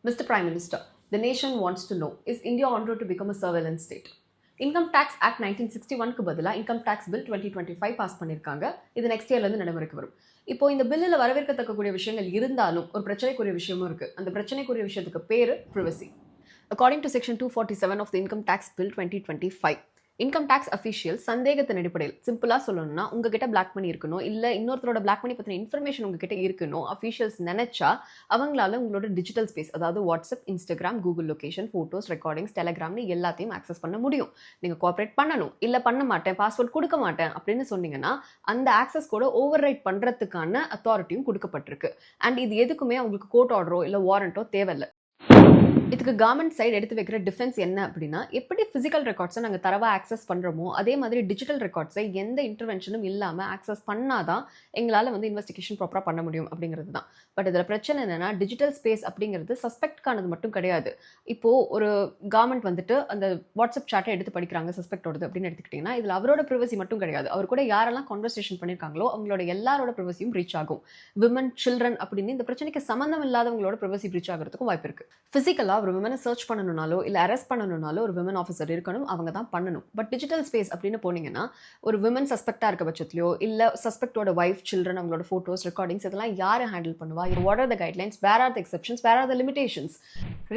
Mr. Prime Minister, the nation wants to know, is India on road to become a surveillance state? Income tax act 1961க்கு பதிலாக income tax bill 2025 pass பண்ணியிருக்காங்க. இது next இயர்லேருந்து நடைமுறைக்கு வரும். இப்போ இந்த பில்லில் வரவேற்கத்தக்கக்கூடிய விஷயங்கள் இருந்தாலும் ஒரு பிரச்சனைக்குரிய விஷயமும் இருக்குது. அந்த பிரச்சனைக்குரிய விஷயத்துக்கு பேர் privacy. According to section 247 of the income tax bill 2025, income tax official சந்தேகத்தின் அடிப்படையில், சிம்பிளாக சொல்லணும்னா உங்ககிட்ட பிளாக் மணி இருக்கணும், இல்லை இன்னொருத்தரோட பிளாக் மணி பற்றின இன்ஃபர்மேஷன் உங்ககிட்ட இருக்கணும், அஃபீஷியல்ஸ் நினைச்சா அவங்களால உங்களோட டிஜிட்டல் ஸ்பேஸ், அதாவது WhatsApp, Instagram, Google location, photos, recordings, டெலிகிராம்னு எல்லாத்தையும் ஆக்சஸ் பண்ண முடியும். நீங்கள் கோஆப்ரேட் பண்ணணும், இல்லை பண்ண மாட்டேன், பாஸ்வேர்ட் கொடுக்க மாட்டேன் அப்படின்னு சொன்னீங்கன்னா அந்த ஆக்சஸ் கூட ஓவர் ரைட் பண்ணுறதுக்கான அத்தாரிட்டியும் கொடுக்கப்பட்டிருக்கு. அண்ட் இது எதுக்குமே அவங்களுக்கு கோர்ட் ஆர்டரோ இல்லை வாரண்ட்டோ தேவையில்லை. இதுக்கு கவர்மெண்ட் சைடு எடுத்து வைக்கிற டிஃபென்ஸ் என்ன அப்படின்னா, எப்படி ஃபிசிக்கல் ரெக்கார்ட்ஸை நாங்கள் தரவாக ஆக்சஸ் பண்ணுறோமோ அதே மாதிரி டிஜிட்டல் ரெக்கார்ட்ஸை எந்த இன்டர்வென்ஷனும் இல்லாமல் ஆக்சஸ் பண்ணாதான் எங்களால் இன்வெஸ்டிகேஷன் ப்ராப்பராக பண்ண முடியும் அப்படிங்கிறது தான். பட் இதில் பிரச்சனை என்னென்னா, டிஜிட்டல் ஸ்பேஸ் அப்படிங்கிறது சஸ்பெக்ட்கானது மட்டும் கிடையாது. இப்போது ஒரு கவர்மெண்ட் அந்த வாட்ஸ்அப் சாட்டை எடுத்து படிக்கிறாங்க சஸ்பெக்டோடது அப்படின்னு எடுத்துக்கிட்டிங்கன்னா, இதில் அவரோட ப்ரிவசி மட்டும் கிடையாது, அவர் கூட யாரெல்லாம் கான்வர்சேஷன் பண்ணியிருக்காங்களோ அவங்களோட எல்லாரோட ப்ரிவசியும் ரீச் ஆகும். விமன், சில்ட்ரன் அப்படின்னு இந்த பிரச்சனைக்கு சம்மந்தம் இல்லாதவங்களோட ப்ரிவசி ரீச் ஆகிறதுக்கும் வாய்ப்பு இருக்குது. ஃபிசிக்கலாக ஒரு விமனை சர்ச் பண்ணணும்னாலோ இல்லை அரெஸ்ட் பண்ணணும்னாலோ ஒரு விமன் ஆஃபீஸர் இருக்கணும், அவங்க தான் பண்ணணும். பட் டிஜிட்டல் ஸ்பேஸ் அப்படின்னு போனீங்கன்னா, ஒரு விமன் சஸ்பெக்டாக இருக்க பட்சத்துலையோ இல்லை சஸ்பெக்டோட வைஃப், சில்ட்ரன், அவங்களோட ஃபோட்டோஸ், ரெக்கார்டிங்ஸ் இதெல்லாம் யார் ஹேண்டில் பண்ணுவா? What are the guidelines? Where are the exceptions? Where are the limitations?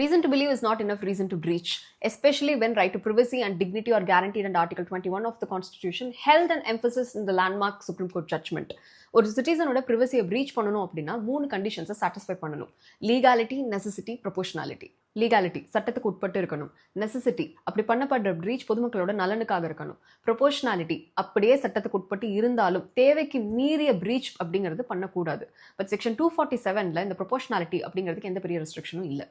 Reason to believe is not enough reason to breach, especially when right to privacy and dignity are guaranteed under Article 21 of the Constitution, held an emphasis in the landmark Supreme Court judgment. ஒரு சிட்டிசனோட ப்ரிவசியை preach பண்ணணும் அப்படின்னா 3 கண்டிஷன்ஸை satisfy பண்ணணும். Legality, necessity, proportionality. Legality, சட்டத்துக்கு உட்பட்டு இருக்கணும். Necessity, அப்படி பண்ணப்படுற preach பொதுமக்களோட நலனுக்காக இருக்கணும். ப்ரொபோஷனாலிட்டி, அப்படியே சட்டத்துக்கு உட்பட்டு இருந்தாலும் தேவைக்கு மீறிய ப்ரீச் அப்படிங்கிறது பண்ணக்கூடாது. பட் செக்ஷன் 247ல இந்த ப்ரொபோஷனாலிட்டி அப்படிங்கிறதுக்கு எந்த பெரிய ரெஸ்ட்ரிக்ஷனும் இல்லை.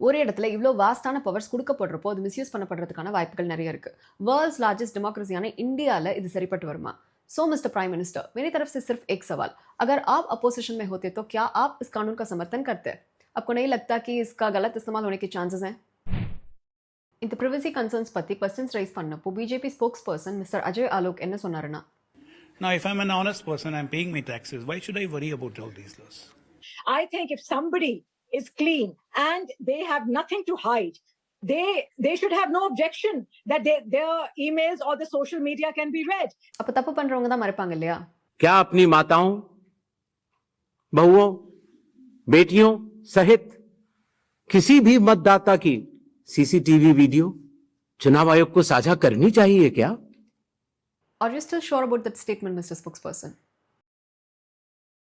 ஒரு இடத்துல இவ்வளோ வாஸ்டான பவர்ஸ் கொடுக்கப்படுறப்போ அது மிஸ்யூஸ் பண்ணப்படுறதுக்கான வாய்ப்புகள் நிறைய இருக்கு. வேர்ல்ட்ஸ் லார்ஜஸ்ட் டெமோக்रेसीயான இந்தியாவில் இது சரிப்பட்டு வருமா? सो मिस्टर प्राइम मिनिस्टर, मेरी तरफ से सिर्फ एक सवाल, अगर आप अपोजिशन में होते तो क्या आप इस कानून का समर्थन करते? आपको नहीं लगता कि इसका गलत इस्तेमाल होने के चांसेस हैं? இந்த privacy concerns பத்தி questions raise பண்ணப்போ BJP spokesperson Mr. Ajay Alok என்ன சொன்னாருன்னா, Now, if I'm an honest person, I'm paying my taxes. Why should I worry about all these laws? I think if somebody is clean and they have nothing to hide, they should have no objection that their emails or the social media can be read. அப்ப தப்பு பண்றவங்க தான் மறைப்பாங்க இல்லையா? क्या अपनी माताओं, बहुओं, बेटियों सहित किसी भी मतदाता की सीसीटीवी वीडियो चुनाव आयोग को साझा करनी चाहिए क्या? Are you still sure about that statement, Mr. Spokesperson?